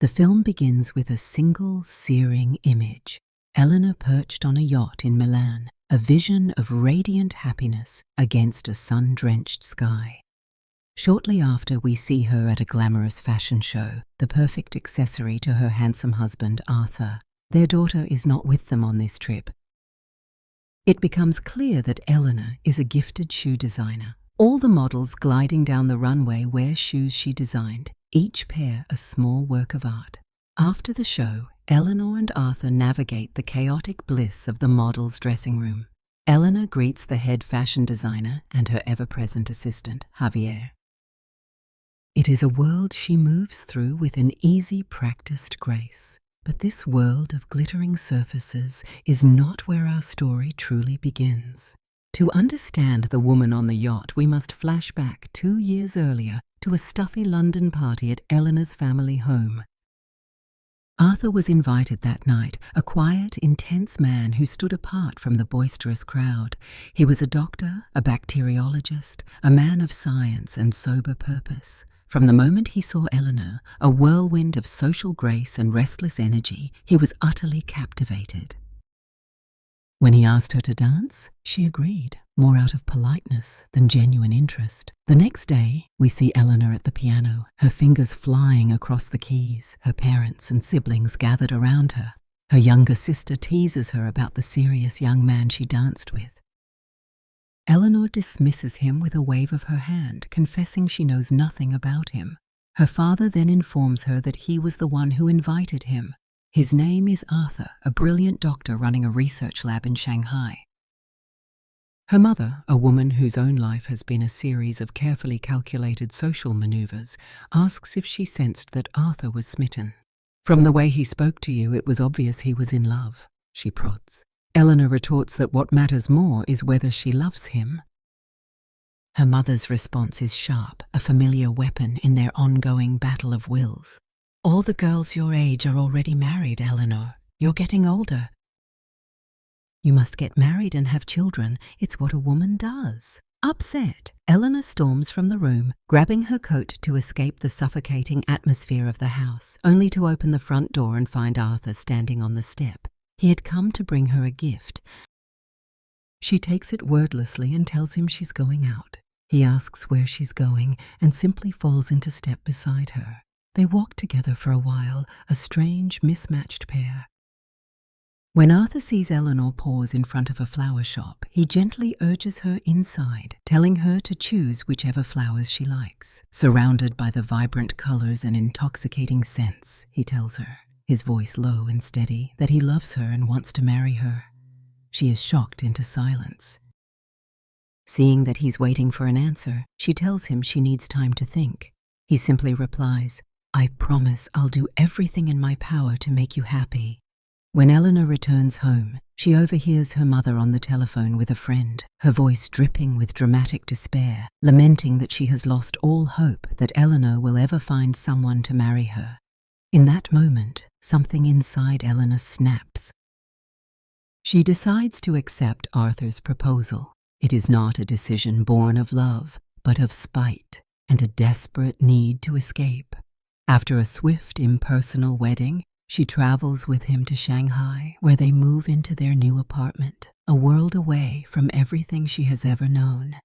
The film begins with a single, searing image. Eleanor perched on a yacht in Milan, a vision of radiant happiness against a sun-drenched sky. Shortly after, we see her at a glamorous fashion show, the perfect accessory to her handsome husband, Arthur. Their daughter is not with them on this trip. It becomes clear that Eleanor is a gifted shoe designer. All the models gliding down the runway wear shoes she designed, each pair a small work of art. After the show, Eleanor and Arthur navigate the chaotic bliss of the model's dressing room. Eleanor greets the head fashion designer and her ever-present assistant, Javier. It is a world she moves through with an easy, practiced grace. But this world of glittering surfaces is not where our story truly begins. To understand the woman on the yacht, we must flash back 2 years earlier to a stuffy London party at Eleanor's family home. Arthur was invited that night, a quiet, intense man who stood apart from the boisterous crowd. He was a doctor, a bacteriologist, a man of science and sober purpose. From the moment he saw Eleanor, a whirlwind of social grace and restless energy, he was utterly captivated. When he asked her to dance, she agreed, more out of politeness than genuine interest. The next day, we see Eleanor at the piano, her fingers flying across the keys, her parents and siblings gathered around her. Her younger sister teases her about the serious young man she danced with. Eleanor dismisses him with a wave of her hand, confessing she knows nothing about him. Her father then informs her that he was the one who invited him. His name is Arthur, a brilliant doctor running a research lab in Shanghai. Her mother, a woman whose own life has been a series of carefully calculated social maneuvers, asks if she sensed that Arthur was smitten. "From the way he spoke to you, it was obvious he was in love," she prods. Eleanor retorts that what matters more is whether she loves him. Her mother's response is sharp, a familiar weapon in their ongoing battle of wills. "All the girls your age are already married, Eleanor. You're getting older. You must get married and have children. It's what a woman does." Upset, Eleanor storms from the room, grabbing her coat to escape the suffocating atmosphere of the house, only to open the front door and find Arthur standing on the step. He had come to bring her a gift. She takes it wordlessly and tells him she's going out. He asks where she's going and simply falls into step beside her. They walk together for a while, a strange, mismatched pair. When Arthur sees Eleanor pause in front of a flower shop, he gently urges her inside, telling her to choose whichever flowers she likes. Surrounded by the vibrant colors and intoxicating scents, he tells her, his voice low and steady, that he loves her and wants to marry her. She is shocked into silence. Seeing that he's waiting for an answer, she tells him she needs time to think. He simply replies, "I promise I'll do everything in my power to make you happy." When Eleanor returns home, she overhears her mother on the telephone with a friend, her voice dripping with dramatic despair, lamenting that she has lost all hope that Eleanor will ever find someone to marry her. In that moment, something inside Eleanor snaps. She decides to accept Arthur's proposal. It is not a decision born of love, but of spite and a desperate need to escape. After a swift, impersonal wedding, she travels with him to Shanghai, where they move into their new apartment, a world away from everything she has ever known.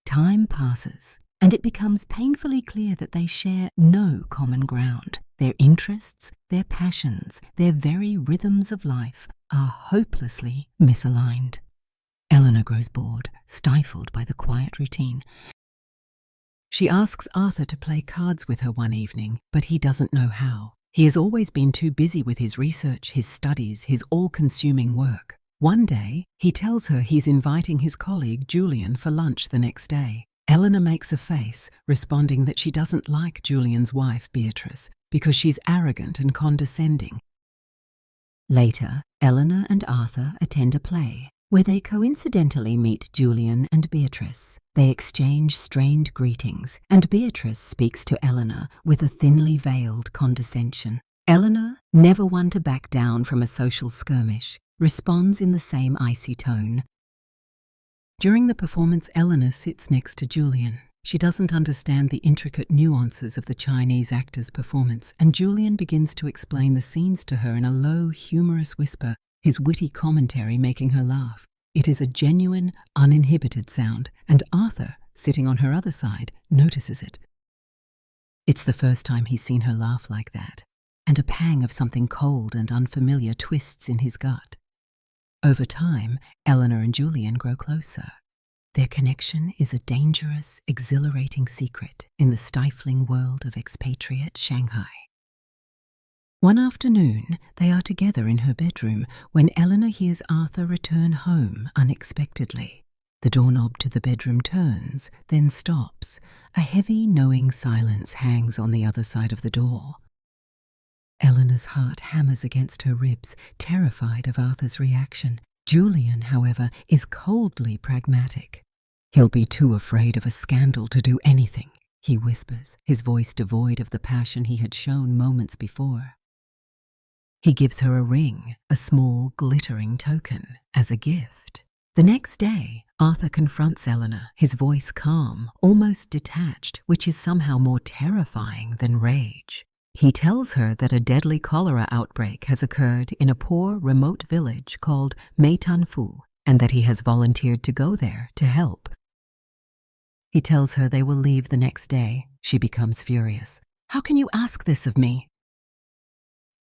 Time passes, and it becomes painfully clear that they share no common ground. Their interests, their passions, their very rhythms of life are hopelessly misaligned. Eleanor grows bored, stifled by the quiet routine. She asks Arthur to play cards with her one evening, but he doesn't know how. He has always been too busy with his research, his studies, his all-consuming work. One day, he tells her he's inviting his colleague Julian for lunch the next day. Eleanor makes a face, responding that she doesn't like Julian's wife, Beatrice, because she's arrogant and condescending. Later, Eleanor and Arthur attend a play, where they coincidentally meet Julian and Beatrice. They exchange strained greetings, and Beatrice speaks to Eleanor with a thinly veiled condescension. Eleanor, never one to back down from a social skirmish, responds in the same icy tone. During the performance, Eleanor sits next to Julian. She doesn't understand the intricate nuances of the Chinese actor's performance, and Julian begins to explain the scenes to her in a low, humorous whisper, his witty commentary making her laugh. It is a genuine, uninhibited sound, and Arthur, sitting on her other side, notices it. It's the first time he's seen her laugh like that, and a pang of something cold and unfamiliar twists in his gut. Over time, Eleanor and Julian grow closer. Their connection is a dangerous, exhilarating secret in the stifling world of expatriate Shanghai. One afternoon, they are together in her bedroom when Eleanor hears Arthur return home unexpectedly. The doorknob to the bedroom turns, then stops. A heavy, knowing silence hangs on the other side of the door. Eleanor's heart hammers against her ribs, terrified of Arthur's reaction. Julian, however, is coldly pragmatic. "He'll be too afraid of a scandal to do anything," he whispers, his voice devoid of the passion he had shown moments before. He gives her a ring, a small, glittering token, as a gift. The next day, Arthur confronts Eleanor, his voice calm, almost detached, which is somehow more terrifying than rage. He tells her that a deadly cholera outbreak has occurred in a poor, remote village called Meitanfu, and that he has volunteered to go there to help. He tells her they will leave the next day. She becomes furious. "How can you ask this of me?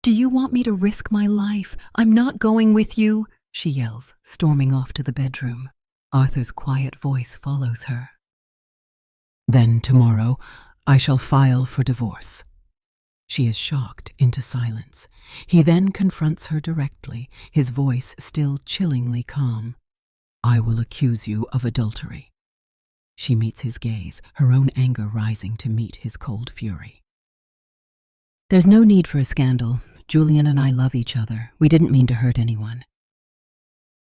Do you want me to risk my life? I'm not going with you," she yells, storming off to the bedroom. Arthur's quiet voice follows her. "Then tomorrow, I shall file for divorce." She is shocked into silence. He then confronts her directly, his voice still chillingly calm. "I will accuse you of adultery." She meets his gaze, her own anger rising to meet his cold fury. "There's no need for a scandal. Julian and I love each other. We didn't mean to hurt anyone."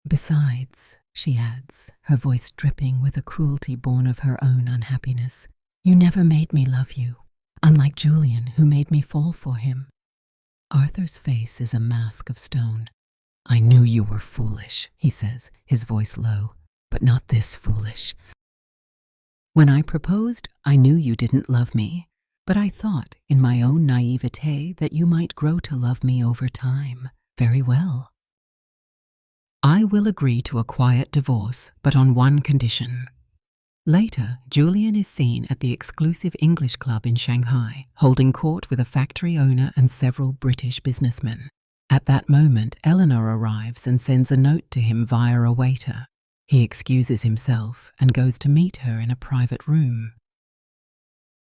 "Besides," she adds, her voice dripping with a cruelty born of her own unhappiness, "you never made me love you. Unlike Julian, who made me fall for him." Arthur's face is a mask of stone. "I knew you were foolish," he says, his voice low, "but not this foolish. When I proposed, I knew you didn't love me, but I thought, in my own naivete, that you might grow to love me over time. Very well. I will agree to a quiet divorce, but on one condition." Later, Julian is seen at the exclusive English club in Shanghai, holding court with a factory owner and several British businessmen. At that moment, Eleanor arrives and sends a note to him via a waiter. He excuses himself and goes to meet her in a private room.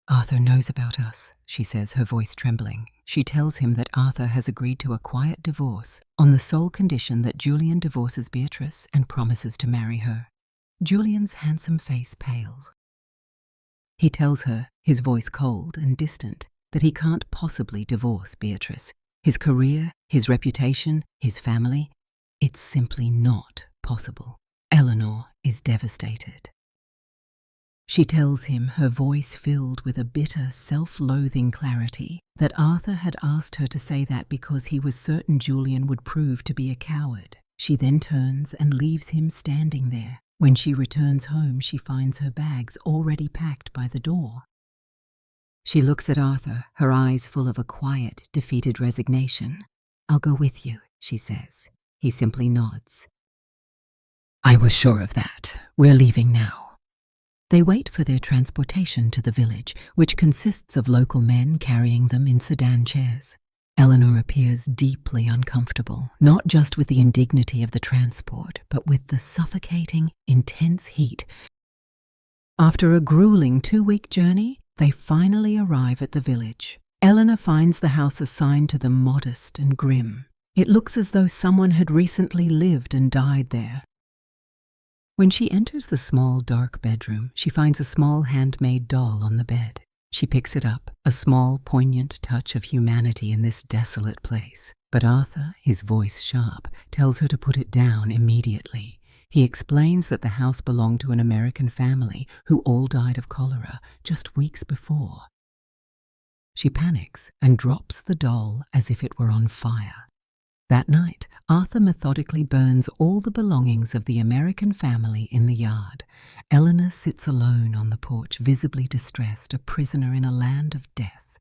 "Arthur knows about us," she says, her voice trembling. She tells him that Arthur has agreed to a quiet divorce on the sole condition that Julian divorces Beatrice and promises to marry her. Julian's handsome face pales. He tells her, his voice cold and distant, that he can't possibly divorce Beatrice. His career, his reputation, his family, it's simply not possible. Eleanor is devastated. She tells him, her voice filled with a bitter, self-loathing clarity, that Arthur had asked her to say that because he was certain Julian would prove to be a coward. She then turns and leaves him standing there. When she returns home, she finds her bags already packed by the door. She looks at Arthur, her eyes full of a quiet, defeated resignation. "I'll go with you," she says. He simply nods. "I was sure of that. We're leaving now." They wait for their transportation to the village, which consists of local men carrying them in sedan chairs. Eleanor appears deeply uncomfortable, not just with the indignity of the transport, but with the suffocating, intense heat. After a grueling 2-week journey, they finally arrive at the village. Eleanor finds the house assigned to them modest and grim. It looks as though someone had recently lived and died there. When she enters the small, dark bedroom, she finds a small handmade doll on the bed. She picks it up, a small, poignant touch of humanity in this desolate place. But Arthur, his voice sharp, tells her to put it down immediately. He explains that the house belonged to an American family who all died of cholera just weeks before. She panics and drops the doll as if it were on fire. That night, Arthur methodically burns all the belongings of the American family in the yard. Eleanor sits alone on the porch, visibly distressed, a prisoner in a land of death.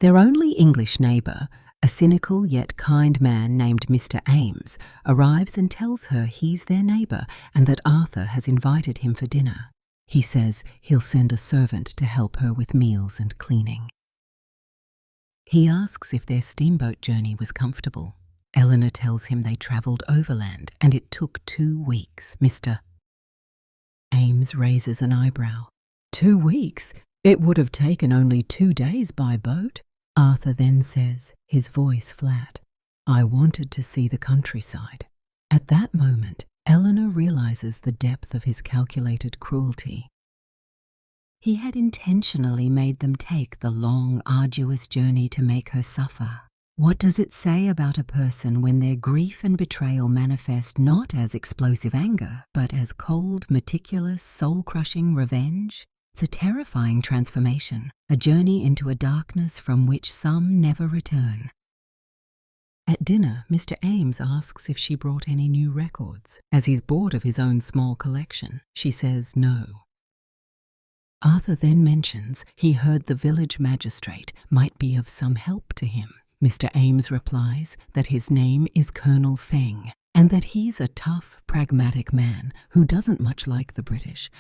Their only English neighbour, a cynical yet kind man named Mr. Ames, arrives and tells her he's their neighbour and that Arthur has invited him for dinner. He says he'll send a servant to help her with meals and cleaning. He asks if their steamboat journey was comfortable. Eleanor tells him they travelled overland and it took 2 weeks. Mr. Ames raises an eyebrow. 2 weeks? It would have taken only 2 days by boat. Arthur then says, his voice flat, I wanted to see the countryside. At that moment, Eleanor realizes the depth of his calculated cruelty. He had intentionally made them take the long, arduous journey to make her suffer. What does it say about a person when their grief and betrayal manifest not as explosive anger, but as cold, meticulous, soul-crushing revenge? It's a terrifying transformation, a journey into a darkness from which some never return. At dinner, Mr. Ames asks if she brought any new records. As he's bored of his own small collection, she says no. Arthur then mentions he heard the village magistrate might be of some help to him. Mr. Ames replies that his name is Colonel Feng and that he's a tough, pragmatic man who doesn't much like the British.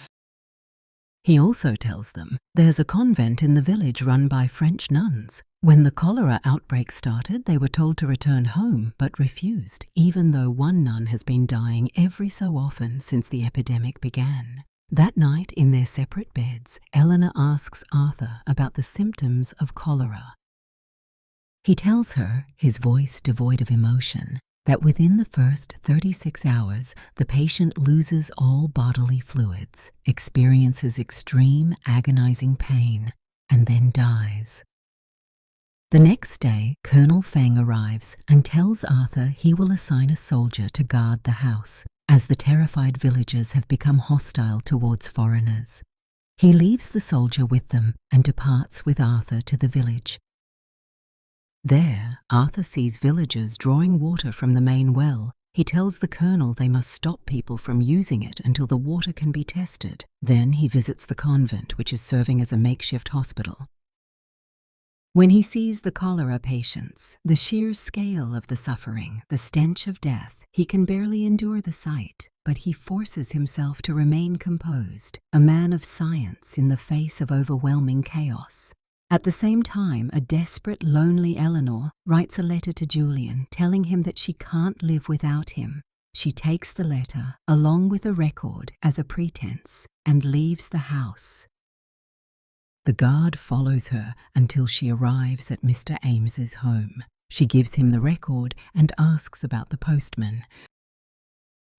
He also tells them there's a convent in the village run by French nuns. When the cholera outbreak started, they were told to return home but refused, even though one nun has been dying every so often since the epidemic began. That night, in their separate beds, Eleanor asks Arthur about the symptoms of cholera. He tells her, his voice devoid of emotion, that within the first 36 hours, the patient loses all bodily fluids, experiences extreme, agonizing pain, and then dies. The next day, Colonel Feng arrives and tells Arthur he will assign a soldier to guard the house, as the terrified villagers have become hostile towards foreigners. He leaves the soldier with them and departs with Arthur to the village. There, Arthur sees villagers drawing water from the main well. He tells the colonel they must stop people from using it until the water can be tested. Then he visits the convent, which is serving as a makeshift hospital. When he sees the cholera patients, the sheer scale of the suffering, the stench of death, he can barely endure the sight, but he forces himself to remain composed, a man of science in the face of overwhelming chaos. At the same time, a desperate, lonely Eleanor writes a letter to Julian telling him that she can't live without him. She takes the letter, along with a record, as a pretense, and leaves the house. The guard follows her until she arrives at Mr. Ames's home. She gives him the record and asks about the postman.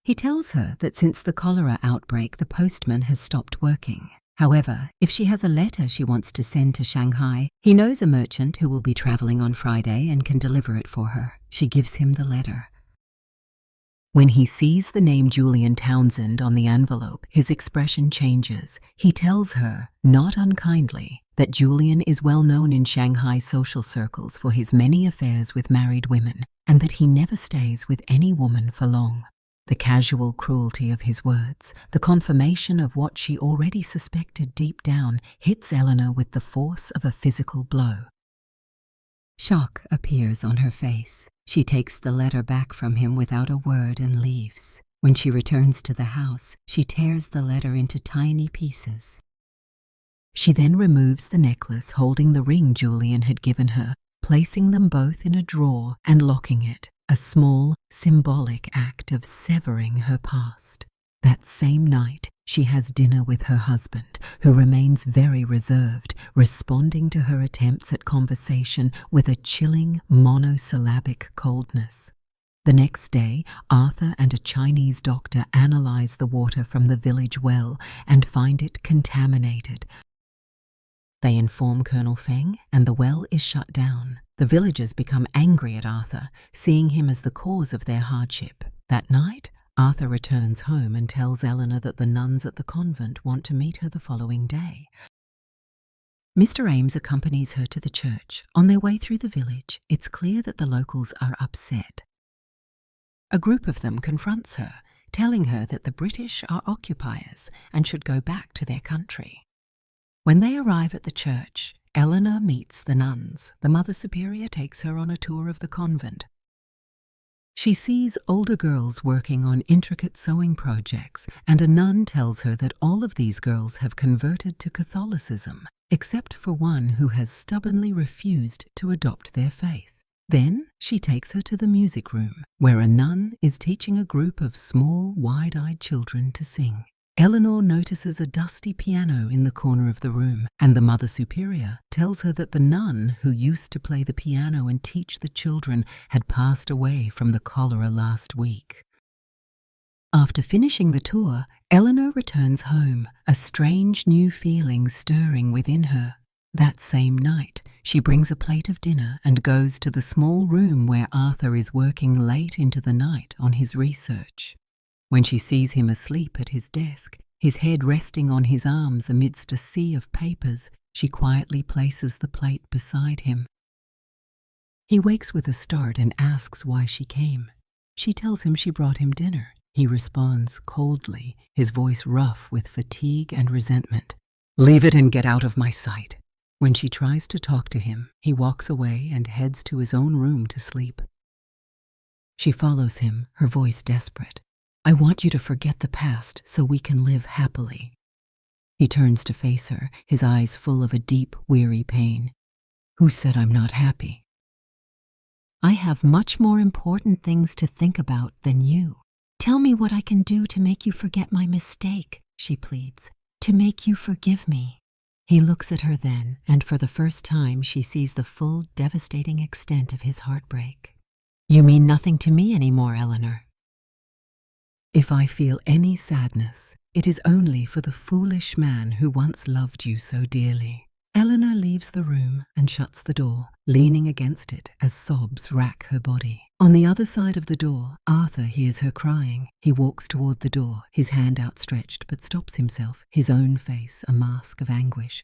He tells her that since the cholera outbreak, the postman has stopped working. However, if she has a letter she wants to send to Shanghai, he knows a merchant who will be traveling on Friday and can deliver it for her. She gives him the letter. When he sees the name Julian Townsend on the envelope, his expression changes. He tells her, not unkindly, that Julian is well known in Shanghai social circles for his many affairs with married women, and that he never stays with any woman for long. The casual cruelty of his words, the confirmation of what she already suspected deep down, hits Eleanor with the force of a physical blow. Shock appears on her face. She takes the letter back from him without a word and leaves. When she returns to the house, she tears the letter into tiny pieces. She then removes the necklace holding the ring Julian had given her, placing them both in a drawer and locking it, a small, symbolic act of severing her past. That same night, she has dinner with her husband, who remains very reserved, responding to her attempts at conversation with a chilling, monosyllabic coldness. The next day, Arthur and a Chinese doctor analyze the water from the village well and find it contaminated. They inform Colonel Feng, and the well is shut down. The villagers become angry at Arthur, seeing him as the cause of their hardship. That night, Arthur returns home and tells Eleanor that the nuns at the convent want to meet her the following day. Mr. Ames accompanies her to the church. On their way through the village, it's clear that the locals are upset. A group of them confronts her, telling her that the British are occupiers and should go back to their country. When they arrive at the church, Eleanor meets the nuns. The Mother Superior takes her on a tour of the convent. She sees older girls working on intricate sewing projects, and a nun tells her that all of these girls have converted to Catholicism, except for one who has stubbornly refused to adopt their faith. Then she takes her to the music room, where a nun is teaching a group of small, wide-eyed children to sing. Eleanor notices a dusty piano in the corner of the room, and the Mother Superior tells her that the nun who used to play the piano and teach the children had passed away from the cholera last week. After finishing the tour, Eleanor returns home, a strange new feeling stirring within her. That same night, she brings a plate of dinner and goes to the small room where Arthur is working late into the night on his research. When she sees him asleep at his desk, his head resting on his arms amidst a sea of papers, she quietly places the plate beside him. He wakes with a start and asks why she came. She tells him she brought him dinner. He responds coldly, his voice rough with fatigue and resentment. "Leave it and get out of my sight." When she tries to talk to him, he walks away and heads to his own room to sleep. She follows him, her voice desperate. "I want you to forget the past so we can live happily." He turns to face her, his eyes full of a deep, weary pain. "Who said I'm not happy?" "I have much more important things to think about than you. Tell me what I can do to make you forget my mistake," she pleads, "to make you forgive me." He looks at her then, and for the first time she sees the full, devastating extent of his heartbreak. "You mean nothing to me anymore, Eleanor." "If I feel any sadness, it is only for the foolish man who once loved you so dearly." Eleanor leaves the room and shuts the door, leaning against it as sobs rack her body. On the other side of the door, Arthur hears her crying. He walks toward the door, his hand outstretched, but stops himself, his own face a mask of anguish.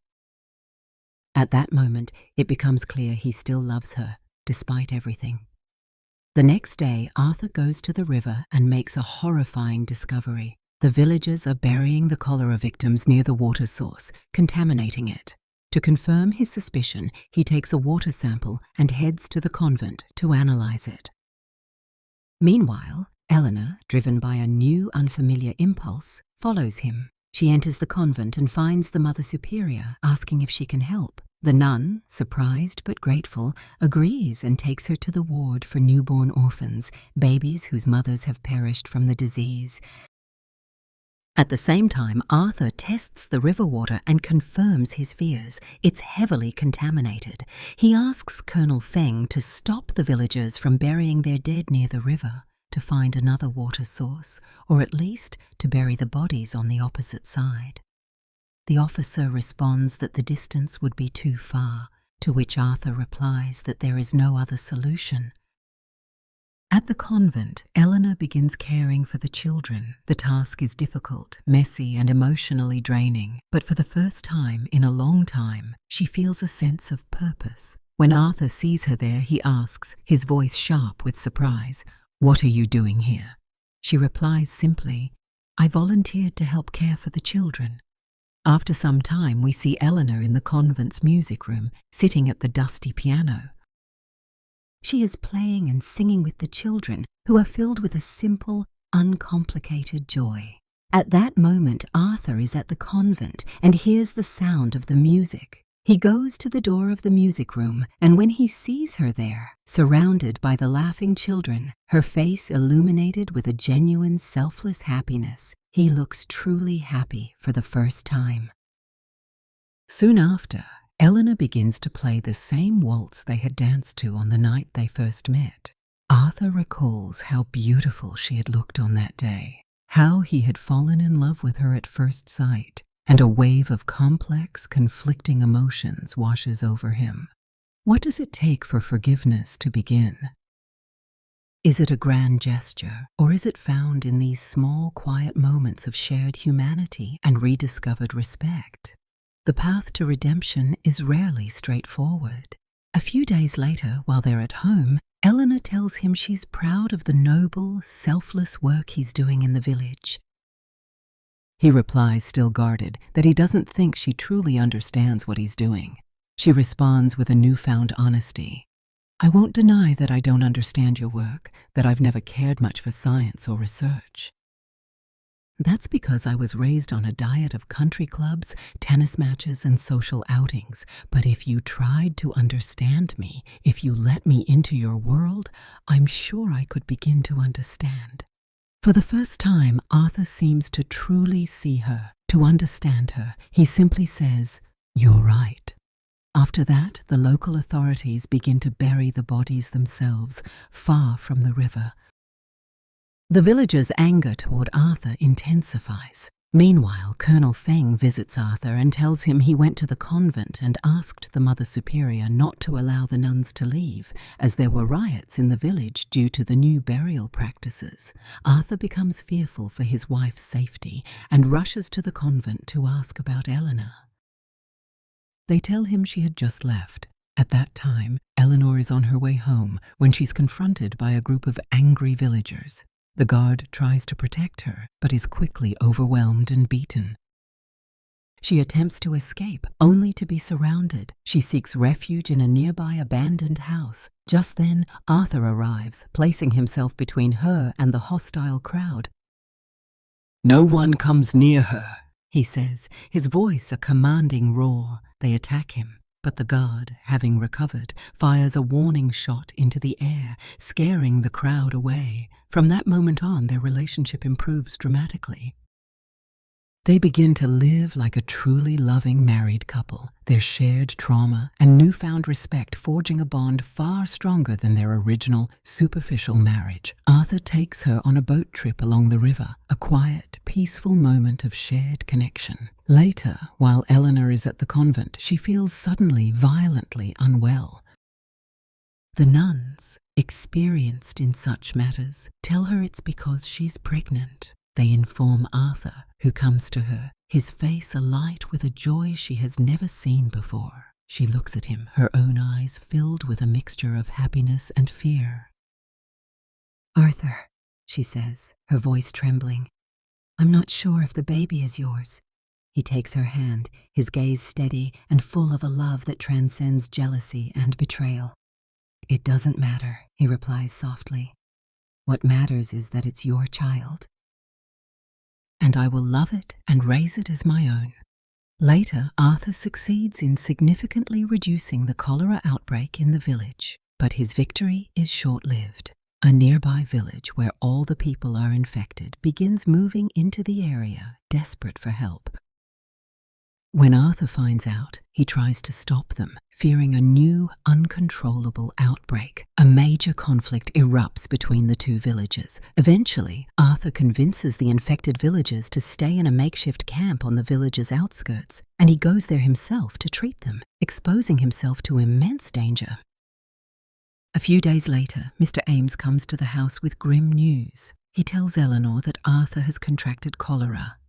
At that moment, it becomes clear he still loves her, despite everything. The next day, Arthur goes to the river and makes a horrifying discovery. The villagers are burying the cholera victims near the water source, contaminating it. To confirm his suspicion, he takes a water sample and heads to the convent to analyze it. Meanwhile, Eleanor, driven by a new, unfamiliar impulse, follows him. She enters the convent and finds the Mother Superior, asking if she can help. The nun, surprised but grateful, agrees and takes her to the ward for newborn orphans, babies whose mothers have perished from the disease. At the same time, Arthur tests the river water and confirms his fears. It's heavily contaminated. He asks Colonel Feng to stop the villagers from burying their dead near the river, to find another water source, or at least to bury the bodies on the opposite side. The officer responds that the distance would be too far, to which Arthur replies that there is no other solution. At the convent, Eleanor begins caring for the children. The task is difficult, messy, and emotionally draining, but for the first time in a long time, she feels a sense of purpose. When Arthur sees her there, he asks, his voice sharp with surprise, "What are you doing here?" She replies simply, "I volunteered to help care for the children." After some time, we see Eleanor in the convent's music room, sitting at the dusty piano. She is playing and singing with the children, who are filled with a simple, uncomplicated joy. At that moment, Arthur is at the convent and hears the sound of the music. He goes to the door of the music room, and when he sees her there, surrounded by the laughing children, her face illuminated with a genuine, selfless happiness, he looks truly happy for the first time. Soon after, Eleanor begins to play the same waltz they had danced to on the night they first met. Arthur recalls how beautiful she had looked on that day, how he had fallen in love with her at first sight, and a wave of complex, conflicting emotions washes over him. What does it take for forgiveness to begin? Is it a grand gesture, or is it found in these small, quiet moments of shared humanity and rediscovered respect? The path to redemption is rarely straightforward. A few days later, while they're at home, Eleanor tells him she's proud of the noble, selfless work he's doing in the village. He replies, still guarded, that he doesn't think she truly understands what he's doing. She responds with a newfound honesty. "I won't deny that I don't understand your work, that I've never cared much for science or research. That's because I was raised on a diet of country clubs, tennis matches, and social outings. But if you tried to understand me, if you let me into your world, I'm sure I could begin to understand." For the first time, Arthur seems to truly see her, to understand her. He simply says, "You're right." After that, the local authorities begin to bury the bodies themselves, far from the river. The villagers' anger toward Arthur intensifies. Meanwhile, Colonel Feng visits Arthur and tells him he went to the convent and asked the Mother Superior not to allow the nuns to leave, as there were riots in the village due to the new burial practices. Arthur becomes fearful for his wife's safety and rushes to the convent to ask about Eleanor. They tell him she had just left. At that time, Eleanor is on her way home when she's confronted by a group of angry villagers. The guard tries to protect her, but is quickly overwhelmed and beaten. She attempts to escape, only to be surrounded. She seeks refuge in a nearby abandoned house. Just then, Arthur arrives, placing himself between her and the hostile crowd. "No one comes near her," he says, his voice a commanding roar. They attack him, but the guard, having recovered, fires a warning shot into the air, scaring the crowd away. From that moment on, their relationship improves dramatically. They begin to live like a truly loving married couple, their shared trauma and newfound respect forging a bond far stronger than their original, superficial marriage. Arthur takes her on a boat trip along the river, a quiet, peaceful moment of shared connection. Later, while Eleanor is at the convent, she feels suddenly violently unwell. The nuns, experienced in such matters, tell her it's because she's pregnant. They inform Arthur, who comes to her, his face alight with a joy she has never seen before. She looks at him, her own eyes filled with a mixture of happiness and fear. "Arthur," she says, her voice trembling, "I'm not sure if the baby is yours." He takes her hand, his gaze steady and full of a love that transcends jealousy and betrayal. "It doesn't matter," he replies softly. "What matters is that it's your child. And I will love it and raise it as my own." Later, Arthur succeeds in significantly reducing the cholera outbreak in the village, but his victory is short-lived. A nearby village where all the people are infected begins moving into the area, desperate for help. When Arthur finds out, he tries to stop them, fearing a new, uncontrollable outbreak. A major conflict erupts between the two villages. Eventually, Arthur convinces the infected villagers to stay in a makeshift camp on the village's outskirts, and he goes there himself to treat them, exposing himself to immense danger. A few days later, Mr. Ames comes to the house with grim news. He tells Eleanor that Arthur has contracted cholera.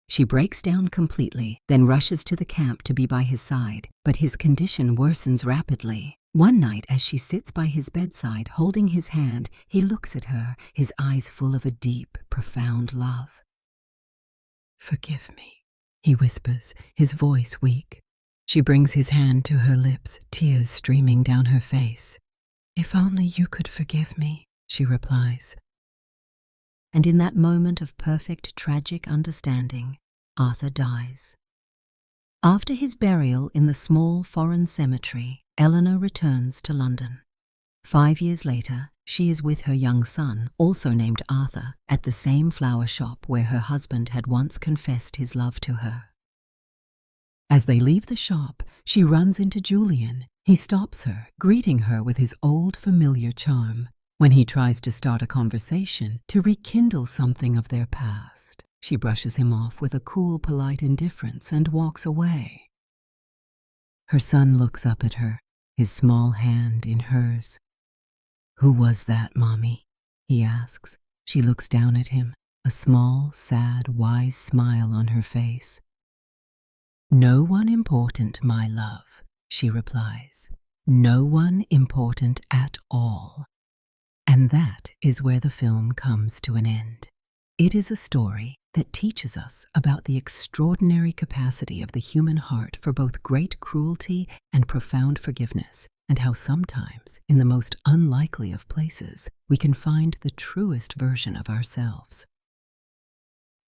She breaks down completely, then rushes to the camp to be by his side, but his condition worsens rapidly. One night, as she sits by his bedside, holding his hand, he looks at her, his eyes full of a deep, profound love. "Forgive me," he whispers, his voice weak. She brings his hand to her lips, tears streaming down her face. "If only you could forgive me," she replies. And in that moment of perfect tragic understanding, Arthur dies. After his burial in the small foreign cemetery, Eleanor returns to London. 5 years later, she is with her young son, also named Arthur, at the same flower shop where her husband had once confessed his love to her. As they leave the shop, she runs into Julian. He stops her, greeting her with his old familiar charm. When he tries to start a conversation to rekindle something of their past, she brushes him off with a cool, polite indifference and walks away. Her son looks up at her, his small hand in hers. "Who was that, Mommy?" he asks. She looks down at him, a small, sad, wise smile on her face. "No one important, my love," she replies. "No one important at all." And that is where the film comes to an end. It is a story that teaches us about the extraordinary capacity of the human heart for both great cruelty and profound forgiveness, and how sometimes, in the most unlikely of places, we can find the truest version of ourselves.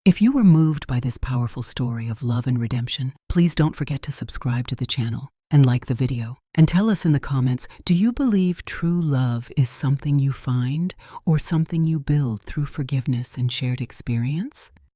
If you were moved by this powerful story of love and redemption, please don't forget to subscribe to the channel and like the video. And tell us in the comments, do you believe true love is something you find or something you build through forgiveness and shared experience?